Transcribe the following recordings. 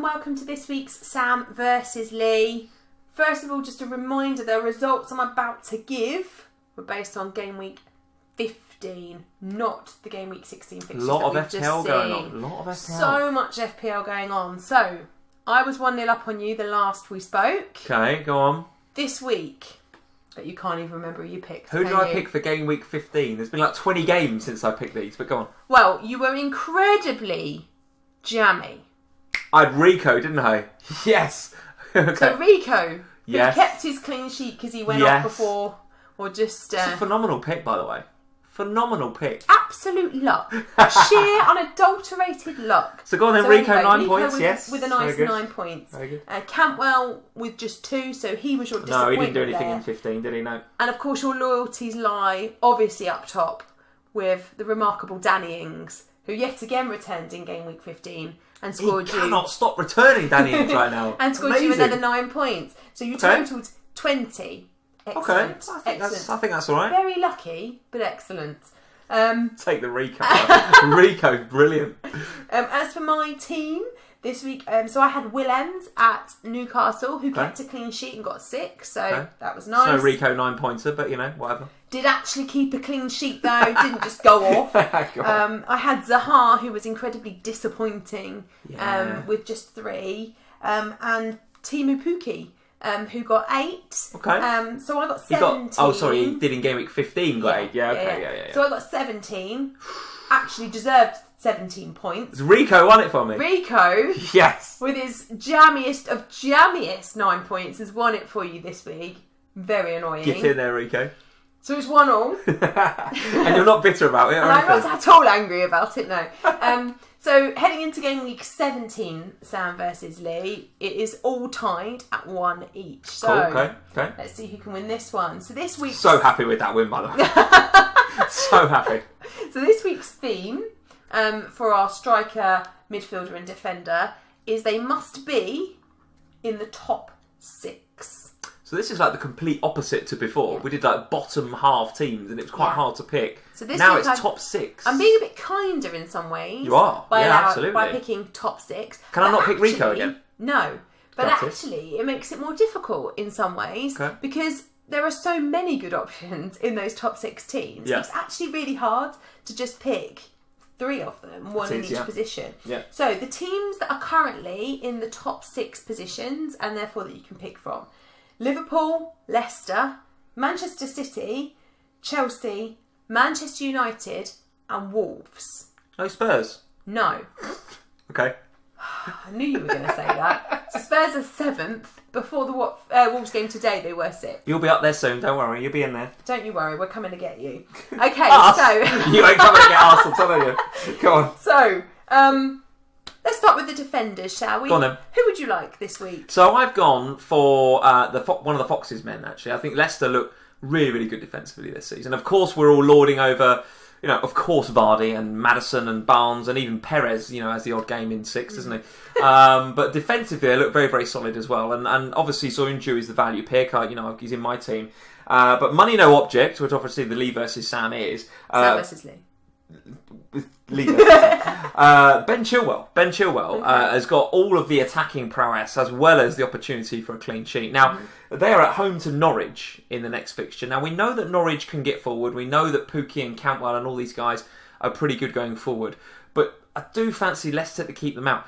and welcome to this week's Sam versus Lee. First of all, just a reminder, the results I'm about to give were based on game week 15, not the game week 16 fixtures. A lot of FPL going on. A lot of FPL. So much FPL going on. So, I was 1-0 up on you the last we spoke. Okay, go on. This week, but you can't even remember who you picked. Who did I pick for game week 15? There's been like 20 games since I picked these, but go on. Well, you were incredibly jammy. I had Rico, didn't I? Yes. Okay. So Rico, Yes. he kept his clean sheet because he went off before, or just... It's a phenomenal pick, by the way. Phenomenal pick. Absolute luck. Sheer, unadulterated luck. So go on then, Rico, anyway, 9 points, yes. With a nice 9 points. Very good. Campwell with just 2, so he was your disappointment. No, he didn't do anything there. in 15, did he? No. And of course your loyalties lie, obviously, up top with the remarkable Danny Ings, who yet again returned in game week 15 and scored He cannot stop returning Danny Ings right now. And scored you another 9 points. So you totalled 20. Excellent. Okay, I think that's all right. Very lucky, but excellent. Take the Rico. Rico, brilliant. As for my team this week, so I had Willems at Newcastle, who kept a clean sheet and got 6, so that was nice. No Rico 9-pointer, but you know, whatever. Did actually keep a clean sheet though, didn't just go off. I had Zaha, who was incredibly disappointing with just 3, and Timu Puki, who got 8. Okay. So I got 17. He did in game week 15, got 8. Yeah, okay, yeah. So I got 17. Actually deserved 17 points. Rico won it for me. Rico, yes, with his jammiest of jammiest 9 points, has won it for you this week. Very annoying. Get in there, Rico. So it's 1-1. And you're not bitter about it, and I'm not at all angry about it, no. So heading into game week 17, Sam versus Lee, it is all tied at 1 each. So cool, okay. Let's see who can win this one. So this week, so happy with that win, by the way. So happy. So this week's theme for our striker, midfielder, and defender is they must be in the top 6. So this is like the complete opposite to before. We did like bottom half teams, and it was quite hard to pick. So this now it's top 6. I'm being a bit kinder in some ways. You are, absolutely. By picking top 6. Can I not pick Rico again? No, but actually it makes it more difficult in some ways because there are so many good options in those top 6 teams. It's actually really hard to just pick 3 of them, one in each position. Yeah. So the teams that are currently in the top 6 positions, and therefore that you can pick from: Liverpool, Leicester, Manchester City, Chelsea, Manchester United, and Wolves. No Spurs? No. Okay. I knew you were going to say that. So Spurs are 7th. Before the Wolves game today, they were 6th. You'll be up there soon, don't worry. You'll be in there. Don't you worry, we're coming to get you. Okay, so... You ain't coming to get us, I'm telling you. Go on. So, let's start with the defenders, shall we? Go on then. Who would you like this week? So I've gone for one of the Foxes men, actually. I think Leicester look really, really good defensively this season. Of course, we're all lording over, of course, Vardy and Maddison and Barnes and even Perez, has the odd game in 6, doesn't he? But defensively, they look very, very solid as well. And obviously, Soyuncu is the value pick. He's in my team. But money no object, which obviously the Lee versus Sam is. Sam versus Lee. Ben Chilwell has got all of the attacking prowess as well as the opportunity for a clean sheet. Now, they are at home to Norwich in the next fixture. Now, we know that Norwich can get forward. We know that Pukki and Cantwell and all these guys are pretty good going forward. But I do fancy Leicester to keep them out.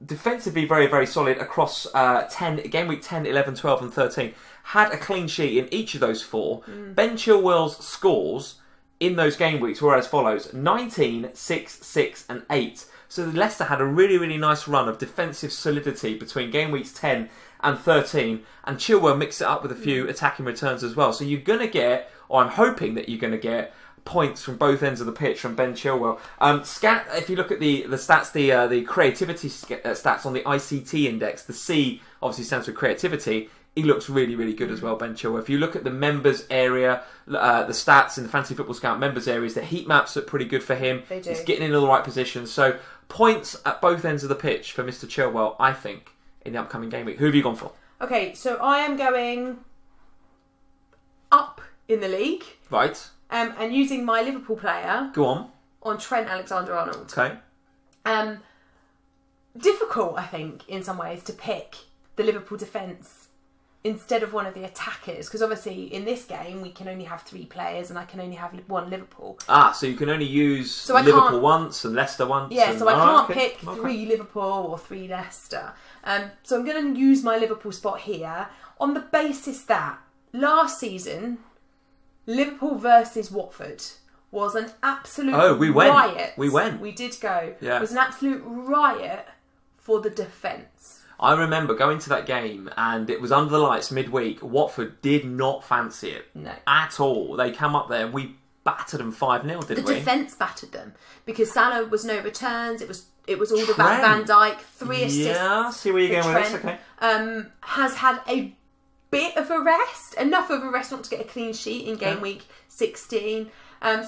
Defensively, very, very solid across game week 10, 11, 12 and 13. Had a clean sheet in each of those 4. Ben Chilwell's scores in those game weeks were as follows: 19, 6, 6 and 8. So Leicester had a really, really nice run of defensive solidity between game weeks 10 and 13, and Chilwell mixed it up with a few attacking returns as well. So you're going to get, or I'm hoping that you're going to get, points from both ends of the pitch from Ben Chilwell. If you look at the stats, the creativity stats on the ICT index, the C obviously stands for creativity. He looks really, really good as well, Ben Chilwell. If you look at the members area, the stats in the Fantasy Football Scout members areas, the heat maps look pretty good for him. They do. He's getting in all the right positions. So points at both ends of the pitch for Mr. Chilwell, I think, in the upcoming game week. Who have you gone for? Okay, so I am going up in the league. Right. And using my Liverpool player. Go on. On Trent Alexander-Arnold. Okay. difficult, I think, in some ways, to pick the Liverpool defence instead of one of the attackers, because obviously in this game we can only have 3 players and I can only have 1 Liverpool. So you can only use Liverpool once and Leicester once. Yeah, so I can't pick 3 Liverpool or 3 Leicester. So I'm going to use my Liverpool spot here on the basis that last season Liverpool versus Watford was an absolute riot. We went. We did go. Yeah. It was an absolute riot for the defence. I remember going to that game and it was under the lights midweek. Watford did not fancy it at all. They came up there and we battered them 5-0, didn't we? The defence battered them because Salah was no returns. It was all about Van Dijk, 3 assists. Yeah, see where you're going with this. Okay. Has had a bit of a rest, enough of a rest not to get a clean sheet in game week 16.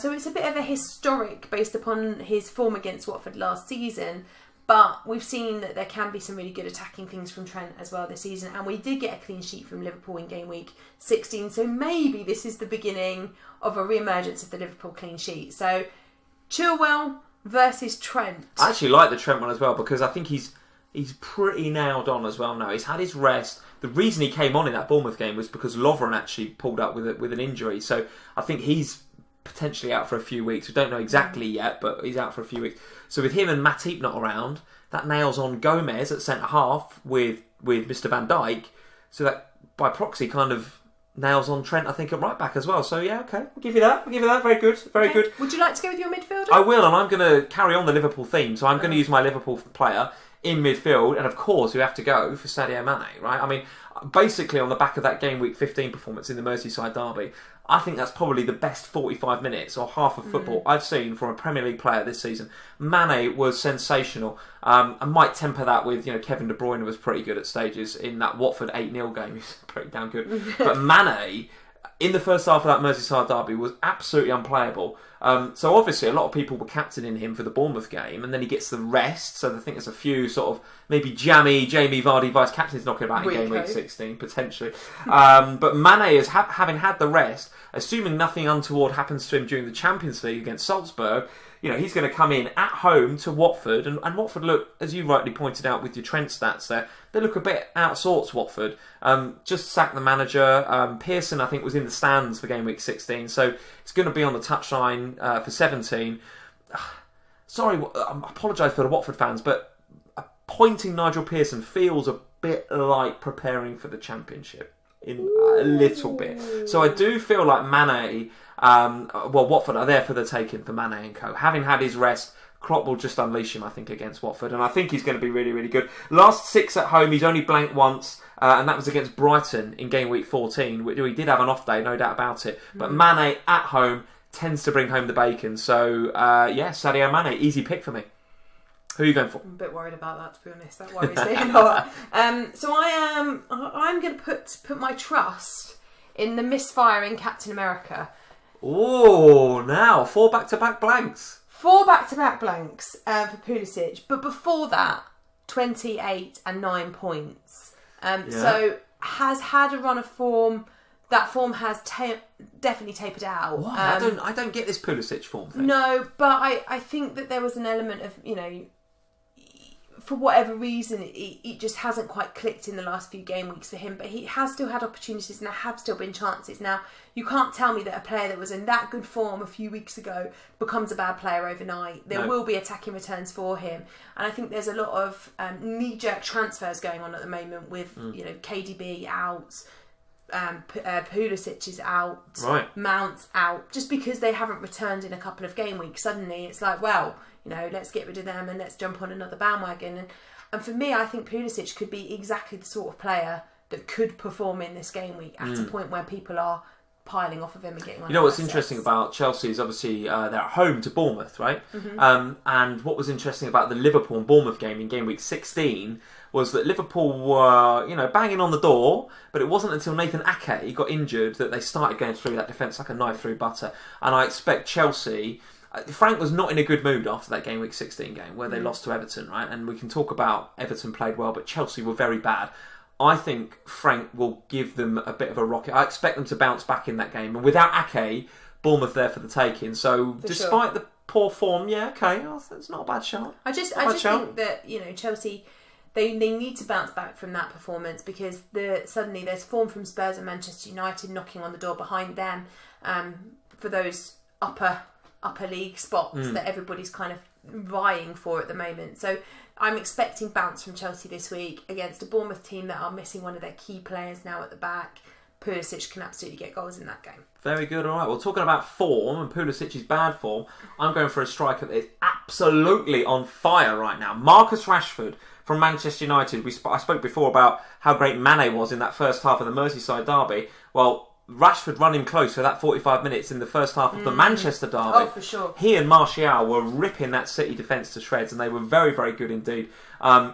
So it's a bit of a historic based upon his form against Watford last season. But we've seen that there can be some really good attacking things from Trent as well this season. And we did get a clean sheet from Liverpool in game week 16. So maybe this is the beginning of a re-emergence of the Liverpool clean sheet. So Chilwell versus Trent. I actually like the Trent one as well because I think he's pretty nailed on as well now. He's had his rest. The reason he came on in that Bournemouth game was because Lovren actually pulled up with an injury. So I think he's potentially out for a few weeks. We don't know exactly yet, but he's out for a few weeks. So with him and Matip not around, that nails on Gomez at centre half with Mr. Van Dijk. So that by proxy kind of nails on Trent, I think, at right back as well. So yeah, okay, I'll give you that. Very good. Very good. Would you like to go with your midfielder? I will, and I'm going to carry on the Liverpool theme. So I'm going to use my Liverpool player in midfield, and of course you have to go for Sadio Mane, right? I mean, basically on the back of that game week 15 performance in the Merseyside derby, I think that's probably the best 45 minutes or half of football I've seen from a Premier League player this season. Mane was sensational. I might temper that with, Kevin De Bruyne was pretty good at stages in that Watford 8-0 game. He's pretty damn good. But Mane, in the first half of that Merseyside derby, was absolutely unplayable. So obviously a lot of people were captaining him for the Bournemouth game, and then he gets the rest. So I think there's a few sort of maybe Jamie Vardy vice captains knocking about in game week 16 potentially. But Mane is having had the rest, assuming nothing untoward happens to him during the Champions League against Salzburg. He's going to come in at home to Watford, and Watford look, as you rightly pointed out with your Trent stats there, they look a bit out of sorts, Watford. Just sacked the manager. Pearson, I think, was in the stands for game week 16, so it's going to be on the touchline for 17. Sorry, I apologise for the Watford fans, but appointing Nigel Pearson feels a bit like preparing for the Championship. In a little bit. So I do feel like Mane, Watford are there for the taking for Mane and co. Having had his rest, Klopp will just unleash him, I think, against Watford. And I think he's going to be really, really good. Last 6 at home, he's only blanked once, and that was against Brighton in game week 14. He did have an off day, no doubt about it. But Mane at home tends to bring home the bacon. So, Sadio Mane, easy pick for me. Who are you going for? I'm a bit worried about that, to be honest. That worries me a lot. So I'm going to put my trust in the misfiring Captain America. Oh, now 4 back-to-back blanks. 4 back-to-back blanks for Pulisic, but before that, 28 and 9 points. So has had a run of form. That form has definitely tapered out. What? I don't get this Pulisic form thing. No, but I think that there was an element of, for whatever reason, it just hasn't quite clicked in the last few game weeks for him. But he has still had opportunities and there have still been chances. Now, you can't tell me that a player that was in that good form a few weeks ago becomes a bad player overnight. There will be attacking returns for him. And I think there's a lot of knee-jerk transfers going on at the moment with, KDB out, Pulisic is out, right. Mount's out. Just because they haven't returned in a couple of game weeks, suddenly it's like, well, let's get rid of them and let's jump on another bandwagon. And for me, I think Pulisic could be exactly the sort of player that could perform in this game week at a point where people are piling off of him and getting on. What's interesting about Chelsea is obviously they're at home to Bournemouth, right? And what was interesting about the Liverpool and Bournemouth game in game week 16 was that Liverpool were, banging on the door, but it wasn't until Nathan Ake got injured that they started going through that defence like a knife through butter. And I expect Chelsea... Frank was not in a good mood after that game week 16 game where they lost to Everton, right? And we can talk about Everton played well, but Chelsea were very bad. I think Frank will give them a bit of a rocket. I expect them to bounce back in that game. And without Ake, Bournemouth there for the taking. So despite the poor form. Yeah, okay, it's not a bad shout. I just think that Chelsea, they need to bounce back from that performance, because suddenly there's form from Spurs and Manchester United knocking on the door behind them for those upper league spots that everybody's kind of vying for at the moment. So I'm expecting bounce from Chelsea this week against a Bournemouth team that are missing one of their key players now at the back. Pulisic can absolutely get goals in that game. Very good. All right. Well, talking about form and Pulisic's bad form, I'm going for a striker that is absolutely on fire right now. Marcus Rashford from Manchester United. I spoke before about how great Mane was in that first half of the Merseyside derby. Well, Rashford run him close for that 45 minutes in the first half of the Manchester derby. Oh, for sure. He and Martial were ripping that City defence to shreds, and they were very, very good indeed.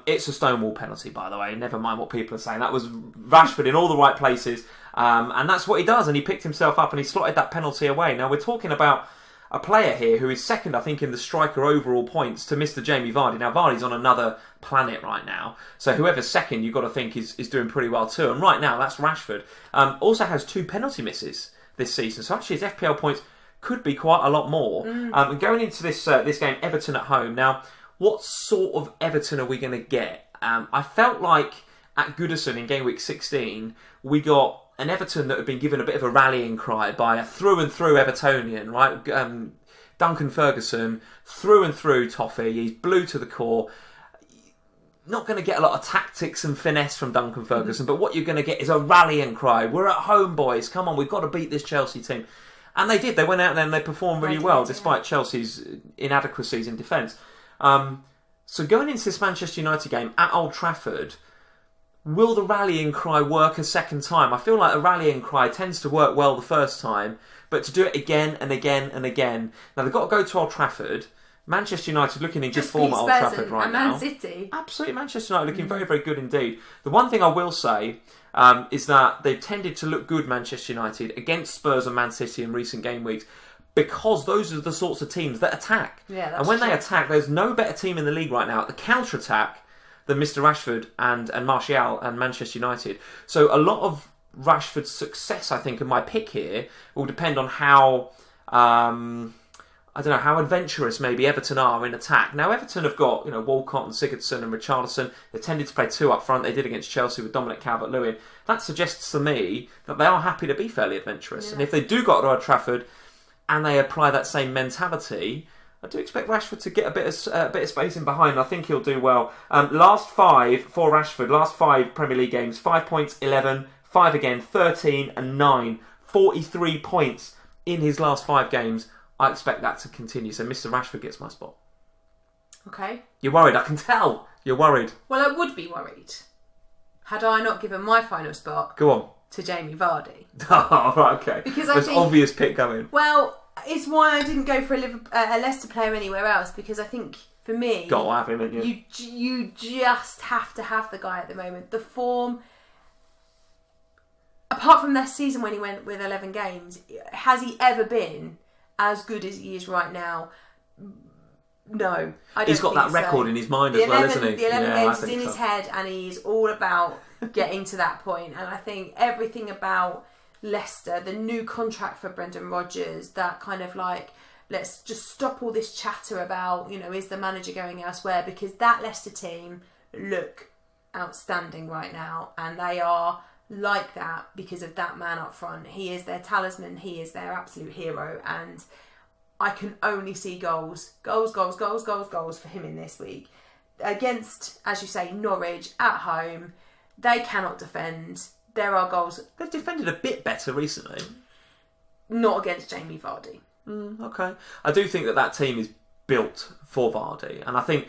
It's a Stonewall penalty, by the way. Never mind what people are saying. That was Rashford in all the right places, and that's what he does. And he picked himself up and he slotted that penalty away. Now, we're talking about a player here who is second, I think, in the striker overall points to Mr. Jamie Vardy. Now, Vardy's on another planet right now, so whoever's second, you've got to think is doing pretty well too. And right now, that's Rashford. Also has 2 penalty misses this season, so actually his FPL points could be quite a lot more. And going into this game, Everton at home. Now, what sort of Everton are we going to get? I felt like at Goodison in Gameweek 16, we got an Everton that had been given a bit of a rallying cry by a through-and-through Evertonian, right? Duncan Ferguson, through-and-through toffee. He's blue to the core. Not going to get a lot of tactics and finesse from Duncan Ferguson, but what you're going to get is a rallying cry. We're at home, boys. Come on, we've got to beat this Chelsea team. And they did. They went out there and they performed really well, despite Chelsea's inadequacies in defence. So going into this Manchester United game at Old Trafford, will the rallying cry work a second time? I feel like a rallying cry tends to work well the first time, but to do it again and again and again. Now, they've got to go to Old Trafford. Manchester United looking in good form at Old Trafford right now. Man City. Absolutely, Manchester United looking very, very good indeed. The one thing I will say is that they've tended to look good, Manchester United, against Spurs and Man City in recent game weeks, because those are the sorts of teams that attack. Yeah, that's and when true. they attack, there's no better team in the league right now at the counter-attack than Mr. Rashford and Martial and Manchester United. So a lot of Rashford's success, I think, and my pick here will depend on how how adventurous maybe Everton are in attack. Now, Everton have got Walcott and Sigurdsson and Richarlison. They tended to play 2 up front. They did against Chelsea with Dominic Calvert-Lewin. That suggests to me that they are happy to be fairly adventurous. Yeah. And if they do go to Old Trafford and they apply that same mentality, I do expect Rashford to get a bit of space in behind. I think he'll do well. Last 5 for Rashford, last 5 Premier League games, 5 points, 11, 5 again, 13 and 9. 43 points in his last 5 games. I expect that to continue. So Mr. Rashford gets my spot. Okay. You're worried, I can tell. You're worried. Well, I would be worried had I not given my final spot Go on. to Jamie Vardy. Oh, right, okay. Because there's obvious pick going. Well, it's why I didn't go for a Leicester player anywhere else, because I think, for me, got to have him, haven't you? You just have to have the guy at the moment. The form, apart from that season when he went with 11 games, has he ever been as good as he is right now? No, I don't. He's got that record in his mind as well, isn't he? The 11 games is in his head, and he's all about getting to that point. And I think everything about Leicester, the new contract for Brendan Rodgers, that kind of like, let's just stop all this chatter about, is the manager going elsewhere, because that Leicester team look outstanding right now, and they are like that because of that man up front. He is their talisman, he is their absolute hero, and I can only see goals for him in this week. Against, as you say, Norwich at home, they cannot defend. There are goals. They've defended a bit better recently. Not against Jamie Vardy. Okay. I do think that team is built for Vardy. And I think,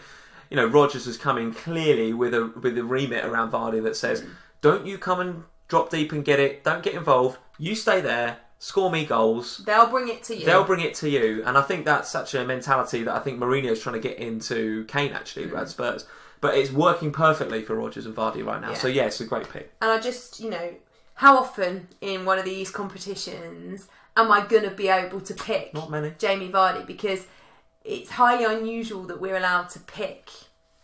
Rodgers has come in clearly with a remit around Vardy that says, don't you come and drop deep and get it. Don't get involved. You stay there. Score me goals. They'll bring it to you. And I think that's such a mentality that I think Mourinho's trying to get into Kane, actually, at Spurs. But it's working perfectly for Rodgers and Vardy right now. Yeah. So, yeah, it's a great pick. And I just, how often in one of these competitions am I going to be able to pick Not many. Jamie Vardy? Because it's highly unusual that we're allowed to pick,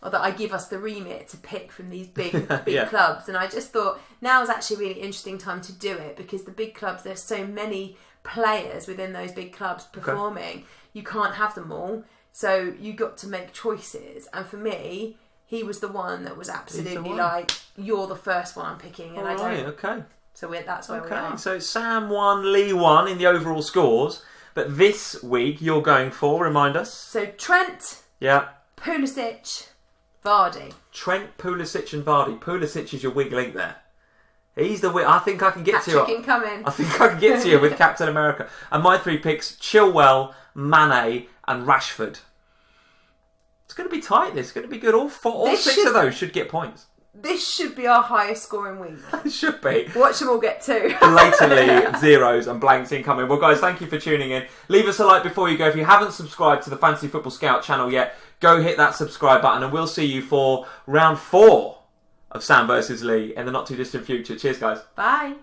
or that I give us the remit to pick from these big clubs. And I just thought now is actually a really interesting time to do it, because the big clubs, there's so many players within those big clubs performing. You can't have them all. So you got to make choices. And for me, he was the one that was absolutely like, you're the first one I'm picking. And Okay. So that's where we are. So Sam won, Lee won in the overall scores. But this week, you're going for, remind us. So Trent, Pulisic, Vardy. Trent, Pulisic and Vardy. Pulisic is your weak link there. He's the I think I can get to you. I think I can get to you with Captain America. And my 3 picks, Chilwell, Mane and Rashford. It's going to be tight, this. It's going to be good. All 6 of those should get points. This should be our highest scoring week. It should be. Watch them all get 2. Blatantly zeros and blanks incoming. Well, guys, thank you for tuning in. Leave us a like before you go. If you haven't subscribed to the Fantasy Football Scout channel yet, go hit that subscribe button and we'll see you for round 4 of Sam versus Lee in the not too distant future. Cheers, guys. Bye.